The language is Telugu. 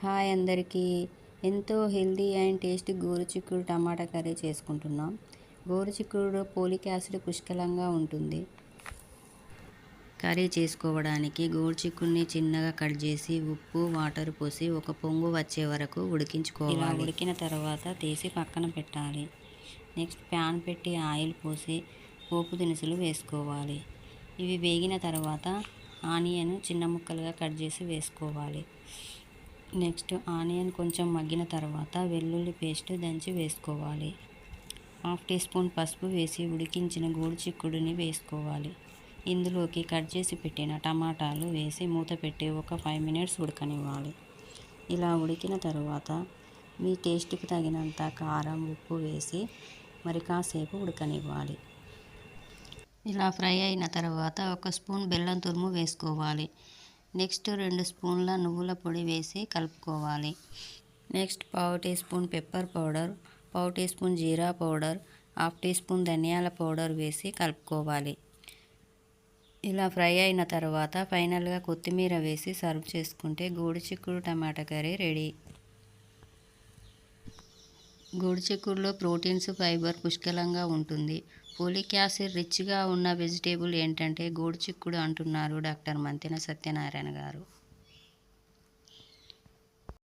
హాయ్ అందరికీ. ఎంతో హెల్దీ అండ్ టేస్టీ గోరుచిక్కుడు టమాటా కర్రీ చేసుకుంటున్నాం. గోరుచిక్కుడులో ఫోలిక్ యాసిడ్ పుష్కలంగా ఉంటుంది. కర్రీ చేసుకోవడానికి గోరుచిక్కుడిని చిన్నగా కట్ చేసి ఉప్పు వాటర్ పోసి ఒక పొంగు వచ్చే వరకు ఉడికించుకోవాలి. ఇలా ఉడికిన తర్వాత తీసి పక్కన పెట్టాలి. నెక్స్ట్ ప్యాన్ పెట్టి ఆయిల్ పోసి పోపు దినుసులు వేసుకోవాలి. ఇవి వేగిన తర్వాత ఆనియన్ చిన్న ముక్కలుగా కట్ చేసి వేసుకోవాలి. నెక్స్ట్ ఆనియన్ కొంచెం మగ్గిన తర్వాత వెల్లుల్లి పేస్ట్ దంచి వేసుకోవాలి. 1/2 టీ స్పూన్ పసుపు వేసి ఉడికించిన గోరుచిక్కుడుని వేసుకోవాలి. ఇందులోకి కట్ చేసి పెట్టిన టమాటాలు వేసి మూత పెట్టి ఒక 5 మినిట్స్ ఉడకనివ్వాలి. ఇలా ఉడికిన తర్వాత మీ టేస్ట్కి తగినంత కారం ఉప్పు వేసి మరి కాసేపు ఉడకనివ్వాలి. ఇలా ఫ్రై అయిన తర్వాత 1 స్పూన్ బెల్లం తురుము వేసుకోవాలి. నెక్స్ట్ 2 స్పూన్ల నువ్వుల పొడి వేసి కలుపుకోవాలి. Next 1/2 teaspoon pepper powder, 1/2 teaspoon jeera powder, 1/2 teaspoon ధనియాల పౌడర్ వేసి కలుపుకోవాలి. ఇలా ఫ్రై అయిన తర్వాత ఫైనల్గా కొత్తిమీర వేసి సర్వ్ చేసుకుంటే గోరుచిక్కుడు tomato curry ready. గోరుచిక్కుడులో proteins, fibre పుష్కలంగా ఉంటుంది. ఫోలిక్ యాసిడ్ రిచ్గా ఉన్న వెజిటేబుల్ ఏంటంటే గోరుచిక్కుడు అంటున్నారు డాక్టర్ మంతెన సత్యనారాయణ గారు.